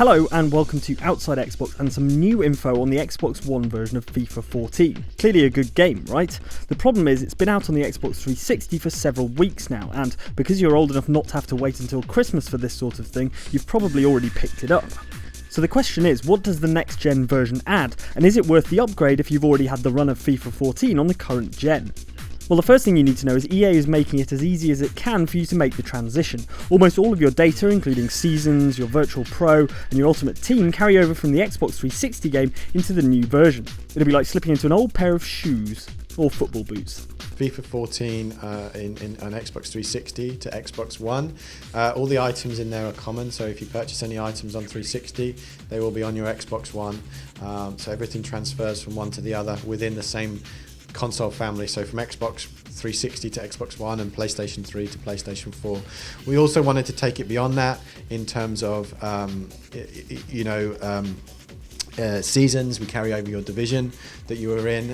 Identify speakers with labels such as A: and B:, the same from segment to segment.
A: Hello and welcome to Outside Xbox and some new info on the Xbox One version of FIFA 14. Clearly a good game, right? The problem is it's been out on the Xbox 360 for several weeks now, and because you're old enough not to have to wait until Christmas for this sort of thing, you've probably already picked it up. So the question is, what does the next gen version add, and is it worth the upgrade if you've already had the run of FIFA 14 on the current gen? Well, the first thing you need to know is EA is making it as easy as it can for you to make the transition. Almost all of your data, including seasons, your Virtual Pro, and your Ultimate Team, carry over from the Xbox 360 game into the new version. It'll be like slipping into an old pair of shoes, or football boots.
B: FIFA 14 on Xbox 360 to Xbox One. All the items in there are common, so if you purchase any items on 360, they will be on your Xbox One. So everything transfers from one to the other within the same console family, so from Xbox 360 to Xbox One and PlayStation 3 to PlayStation 4. We also wanted to take it beyond that in terms of seasons. We carry over your division that you were in.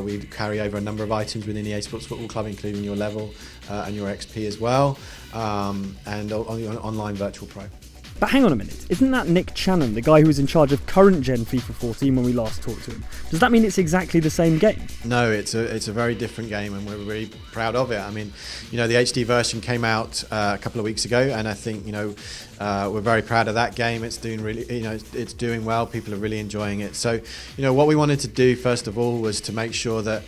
B: We carry over a number of items within the EA Sports Football Club, including your level and your XP as well, and on the online Virtual Pro.
A: But hang on a minute, isn't that Nick Channon, the guy who was in charge of current gen FIFA 14 when we last talked to him? Does that mean it's exactly the same game?
B: No, it's a very different game, and we're really proud of it. I mean, the HD version came out a couple of weeks ago, and I think we're very proud of that game. It's doing really, it's doing well. People are really enjoying it. So, what we wanted to do first of all was to make sure that,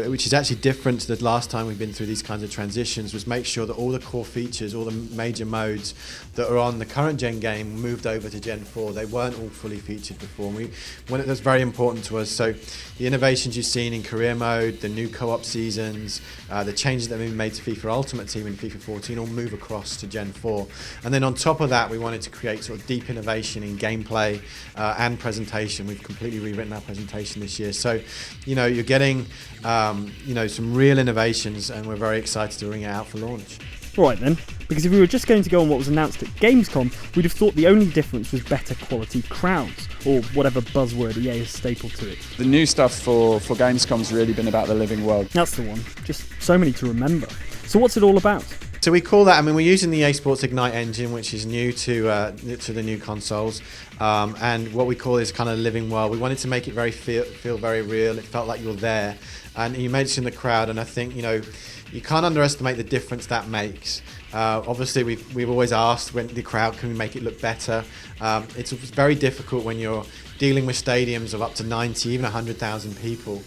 B: which is actually different to the last time we've been through these kinds of transitions, was make sure that all the core features, all the major modes that are on the current gen game moved over to Gen 4. They weren't all fully featured before. It was very important to us. So the innovations you've seen in career mode, the new co-op seasons, the changes that have been made to FIFA Ultimate Team and FIFA 14 all move across to Gen 4. And then on top of that, we wanted to create sort of deep innovation in gameplay and presentation. We've completely rewritten our presentation this year. So, you're getting, some real innovations, and we're very excited to bring it out for launch.
A: Right then, because if we were just going to go on what was announced at Gamescom, we'd have thought the only difference was better quality crowds, or whatever buzzword EA has stapled to it.
C: The new stuff for Gamescom's really been about the living world.
A: That's the one. Just so many to remember. So what's it all about?
B: So we call that, we're using the EA Sports Ignite engine, which is new to the new consoles, and what we call is kind of living world. We wanted to make it feel very real. It felt like you're there. And you mentioned the crowd, and I think, you can't underestimate the difference that makes. Obviously, we've always asked, when the crowd, can we make it look better? It's very difficult when you're dealing with stadiums of up to 90, even 100,000 people.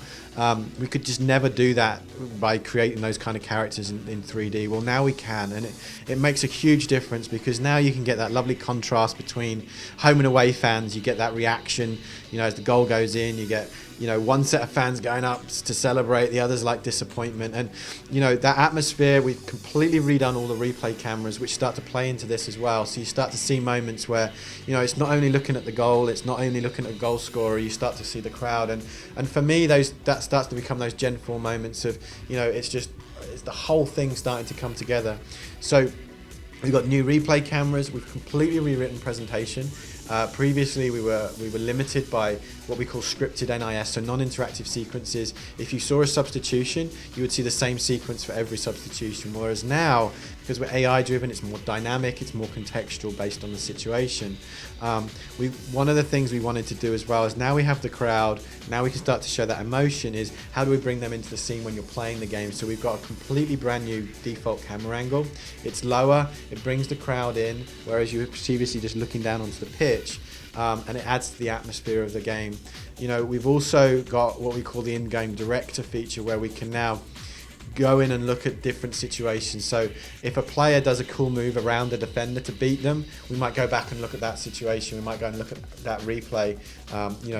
B: We could just never do that by creating those kind of characters in 3D. Well, now we can, and it makes a huge difference, because now you can get that lovely contrast between home and away fans. You get that reaction, as the goal goes in, you get one set of fans going up to celebrate, the others like disappointment, and that atmosphere. We've completely redone all the replay cameras, which start to play into this as well. So you start to see moments where it's not only looking at the goal, it's not only looking at the goal scorer. You start to see the crowd, and for me, that starts to become those Gen 4 moments of it's the whole thing starting to come together. So we've got new replay cameras. We've completely rewritten presentation. Previously, we were limited by what we call scripted NIS, so non-interactive sequences. If you saw a substitution, you would see the same sequence for every substitution. Whereas now, because we're AI-driven, it's more dynamic, it's more contextual based on the situation. One of the things we wanted to do as well is, now we have the crowd, now we can start to show that emotion, is how do we bring them into the scene when you're playing the game? So we've got a completely brand new default camera angle. It's lower, it brings the crowd in, whereas you were previously just looking down onto the pitch. And it adds to the atmosphere of the game. We've also got what we call the in-game director feature, where we can now go in and look at different situations. So if a player does a cool move around a defender to beat them, we might go back and look at that situation. We might go and look at that replay,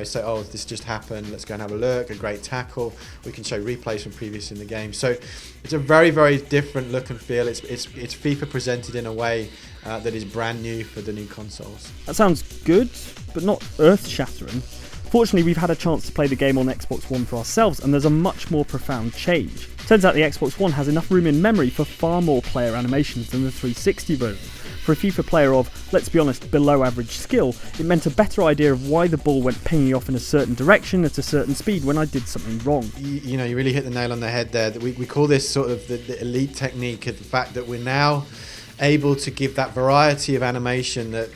B: say, oh, this just happened, let's go and have a look, a great tackle. We can show replays from previous in the game. So it's a very, very different look and feel. It's FIFA presented in a way that is brand new for the new consoles.
A: That sounds good, but not earth-shattering. Fortunately, we've had a chance to play the game on Xbox One for ourselves, and there's a much more profound change. Turns out the Xbox One has enough room in memory for far more player animations than the 360 version. For a FIFA player of, let's be honest, below average skill, it meant a better idea of why the ball went pinging off in a certain direction at a certain speed when I did something wrong.
B: You really hit the nail on the head there. We call this sort of the elite technique, of the fact that we're now able to give that variety of animation that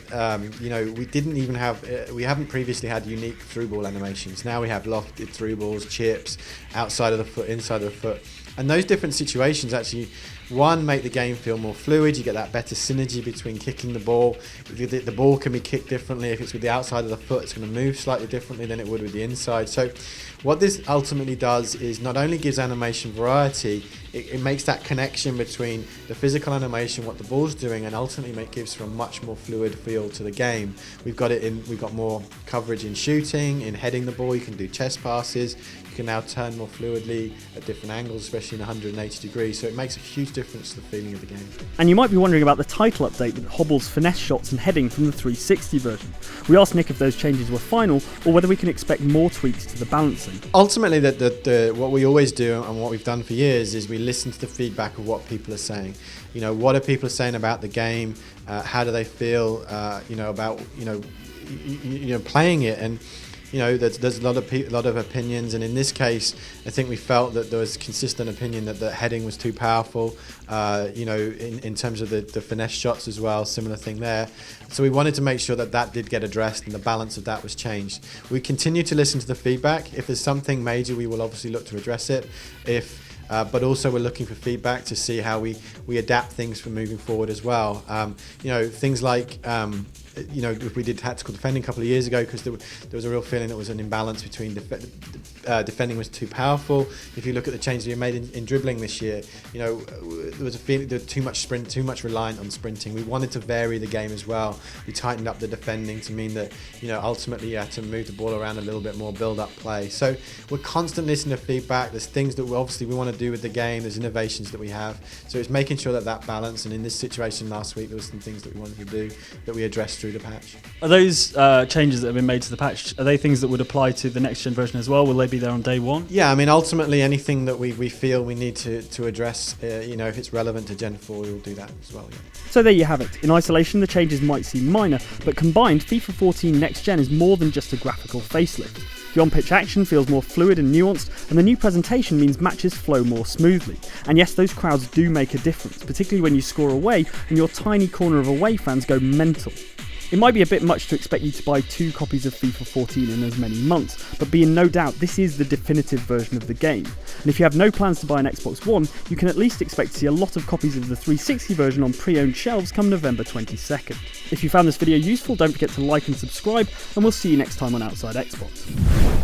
B: we didn't even have. We haven't previously had unique through ball animations. Now we have lofted through balls, chips, outside of the foot, inside of the foot, and those different situations actually, one, make the game feel more fluid. You get that better synergy between kicking the ball. The ball can be kicked differently. If it's with the outside of the foot, it's going to move slightly differently than it would with the inside. So what this ultimately does is not only gives animation variety, it makes that connection between the physical animation, what the ball's doing, and ultimately gives for a much more fluid feel to the game. We've got more coverage in shooting, in heading the ball. You can do chest passes. You can now turn more fluidly at different angles, especially in 180 degrees. So it makes a huge difference to the feeling of the game.
A: And you might be wondering about the title update that hobbles finesse shots and heading from the 360 version. We asked Nick if those changes were final or whether we can expect more tweaks to the balancing.
B: Ultimately, what we always do and what we've done for years is we listen to the feedback of what people are saying. What are people saying about the game? How do they feel? About playing it, and there's a lot of opinions, and in this case, I think we felt that there was consistent opinion that the heading was too powerful. In terms of the finesse shots as well, similar thing there. So we wanted to make sure that did get addressed and the balance of that was changed. We continue to listen to the feedback. If there's something major, we will obviously look to address it. But also we're looking for feedback to see how we adapt things for moving forward as well. Things like if we did tactical defending a couple of years ago, because there was a real feeling there was an imbalance between defending was too powerful. If you look at the changes we made in dribbling this year, there was a feeling there was too much sprint, too much reliant on sprinting. We wanted to vary the game as well. We tightened up the defending to mean that ultimately you had to move the ball around a little bit more, build up play. So we're constantly listening to feedback. There's things that we want to do with the game. There's innovations that we have. So it's making sure that balance. And in this situation last week, there was some things that we wanted to do that we addressed through the patch.
A: Are those changes that have been made to the patch, are they things that would apply to the next gen version as well? Will they be there on day one?
B: Yeah, I mean, ultimately anything that we feel we need to address, if it's relevant to Gen 4, we will do that as well. Yeah.
A: So there you have it. In isolation, the changes might seem minor, but combined, FIFA 14 Next Gen is more than just a graphical facelift. The on-pitch action feels more fluid and nuanced, and the new presentation means matches flow more smoothly. And yes, those crowds do make a difference, particularly when you score away and your tiny corner of away fans go mental. It might be a bit much to expect you to buy 2 copies of FIFA 14 in as many months, but be in no doubt this is the definitive version of the game. And if you have no plans to buy an Xbox One, you can at least expect to see a lot of copies of the 360 version on pre-owned shelves come November 22nd. If you found this video useful, don't forget to like and subscribe, and we'll see you next time on Outside Xbox.